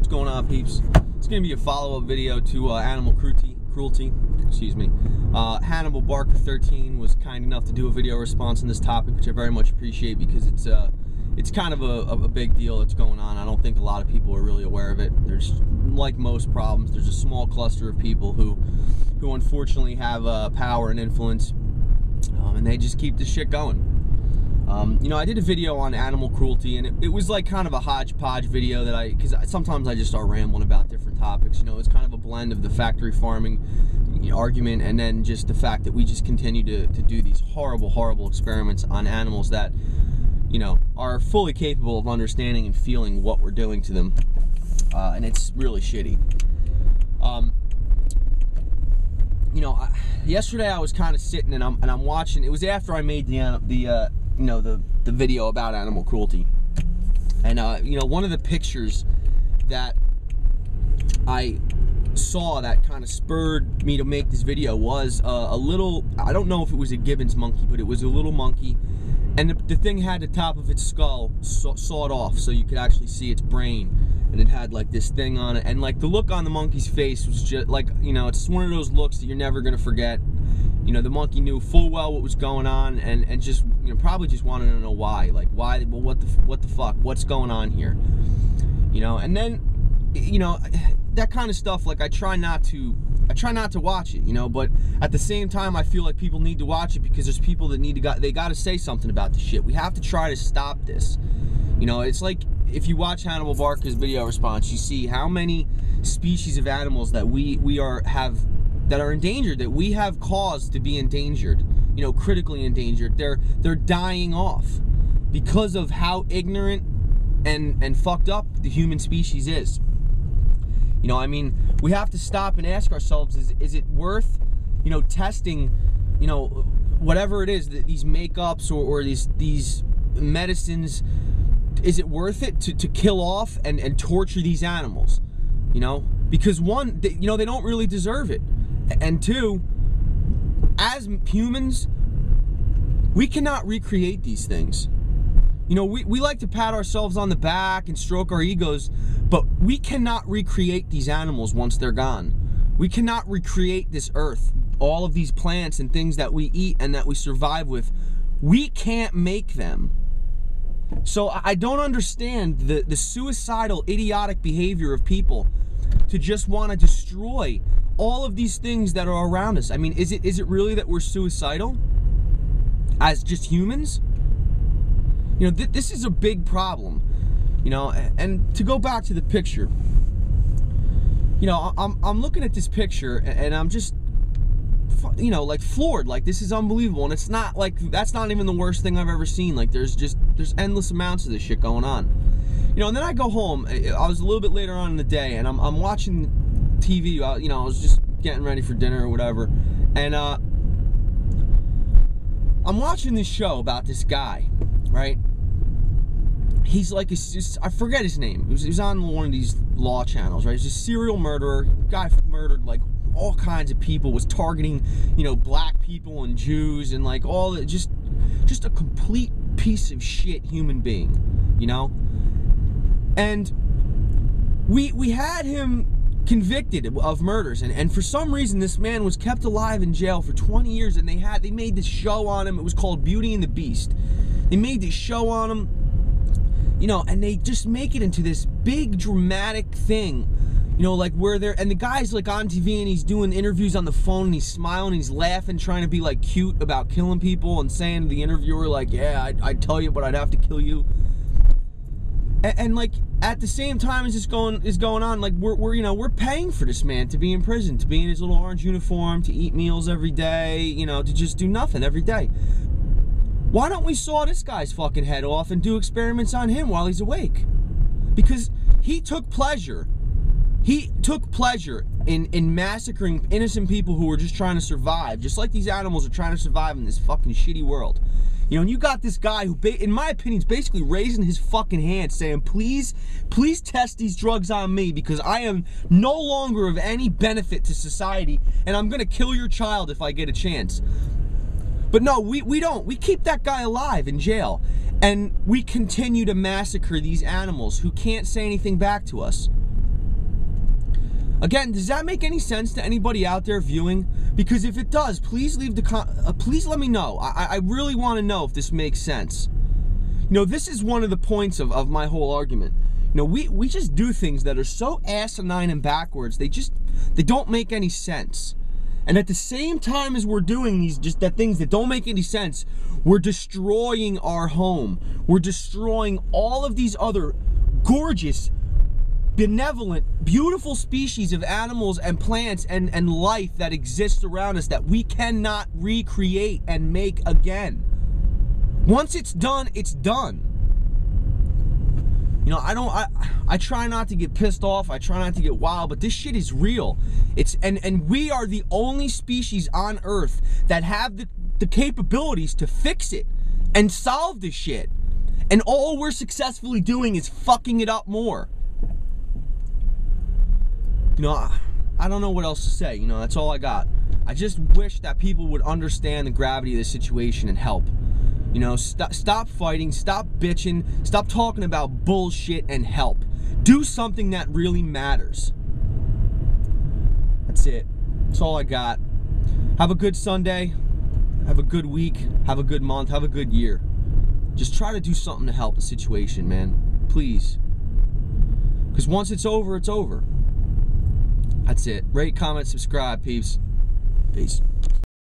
going on, peeps? It's going to be a follow-up video to animal cruelty. Excuse me. Hannibal Barker 13 was kind enough to do a video response on this topic, which I very much appreciate because it's kind of a big deal that's going on. I don't think a lot of people are really aware of it. There's, like most problems, there's a small cluster of people who unfortunately have power and influence, and they just keep this shit going. You know, I did a video on animal cruelty, and it was like kind of a hodgepodge video that because sometimes I just start rambling about different topics. You know, it's kind of a blend of the factory farming argument and then just the fact that we just continue to do these horrible experiments on animals that, you know, are fully capable of understanding and feeling what we're doing to them, and it's really shitty. You know, yesterday I was kind of sitting and I'm watching. It was after I made the video about animal cruelty, and you know, one of the pictures that I saw that kind of spurred me to make this video was a little, I don't know if it was a gibbons monkey, but it was a little monkey, and the thing had the top of its skull sawed off so you could actually see its brain, and it had like this thing on it, and like the look on the monkey's face was just like, you know, it's one of those looks that you're never gonna forget. You know, the monkey knew full well what was going on, and just, you know, probably just wanted to know why. Like, why? Well, what the fuck? What's going on here? You know, and then, you know, that kind of stuff. Like, I try not to watch it. You know, but at the same time, I feel like people need to watch it because there's people that they got to say something about the shit. We have to try to stop this. You know, it's like if you watch Hannibal Barker's video response, you see how many species of animals that that are endangered, that we have caused to be endangered, you know, critically endangered. They're dying off because of how ignorant and fucked up the human species is. You know, I mean, we have to stop and ask ourselves, is it worth, you know, testing, you know, whatever it is, these makeups or these medicines, is it worth it to kill off and torture these animals? You know, because one, you know, they don't really deserve it. And two, as humans, we cannot recreate these things. You know, we like to pat ourselves on the back and stroke our egos, but we cannot recreate these animals once they're gone. We cannot recreate this earth, all of these plants and things that we eat and that we survive with. We can't make them. So I don't understand the suicidal, idiotic behavior of people to just want to destroy all of these things that are around us. I mean, is it really that we're suicidal as just humans? You know, this is a big problem. You know, and to go back to the picture, you know, I'm looking at this picture and I'm just, you know, like floored. Like, this is unbelievable, and it's not like, that's not even the worst thing I've ever seen. Like, there's endless amounts of this shit going on. You know, and then I go home. I was a little bit later on in the day, and I'm watching TV. You know, I was just getting ready for dinner or whatever, and I'm watching this show about this guy, right? He's like, I forget his name. He was on one of these law channels, right? He's a serial murderer. Guy murdered like all kinds of people. Was targeting, you know, black people and Jews and like all that. Just a complete piece of shit human being, you know. And we had him convicted of murders, and for some reason this man was kept alive in jail for 20 years, and they made this show on him. It was called Beauty and the Beast. They made this show on him, you know, and they just make it into this big dramatic thing, you know, like where and the guy's like on TV and he's doing interviews on the phone and he's smiling, he's laughing, trying to be like cute about killing people and saying to the interviewer like, yeah, I'd tell you, but I'd have to kill you. And like at the same time as this is going on, like we're paying for this man to be in prison, to be in his little orange uniform, to eat meals every day, you know, to just do nothing every day. Why don't we saw this guy's fucking head off and do experiments on him while he's awake? Because he took pleasure. He took pleasure in massacring innocent people who were just trying to survive, just like these animals are trying to survive in this fucking shitty world. You know, and you got this guy who, in my opinion, is basically raising his fucking hand saying, please test these drugs on me because I am no longer of any benefit to society and I'm gonna kill your child if I get a chance. But no, we don't. We keep that guy alive in jail, and we continue to massacre these animals who can't say anything back to us. Again, does that make any sense to anybody out there viewing? Because if it does, please leave please let me know. I really want to know if this makes sense. You know, this is one of the points of my whole argument. You know, we just do things that are so asinine and backwards, they don't make any sense. And at the same time as we're doing that things that don't make any sense, we're destroying our home. We're destroying all of these other gorgeous, benevolent, beautiful species of animals and plants and life that exists around us that we cannot recreate and make again. Once it's done, it's done. You know, I try not to get pissed off, I try not to get wild, but this shit is real. And we are the only species on Earth that have the capabilities to fix it and solve this shit. And all we're successfully doing is fucking it up more. You know, I don't know what else to say. You know, that's all I got. I just wish that people would understand the gravity of the situation and help. You know, stop fighting, stop bitching, stop talking about bullshit and help. Do something that really matters. That's it. That's all I got. Have a good Sunday. Have a good week. Have a good month. Have a good year. Just try to do something to help the situation, man. Please. Because once it's over, it's over. That's it. Rate, comment, subscribe, peeps. Peace.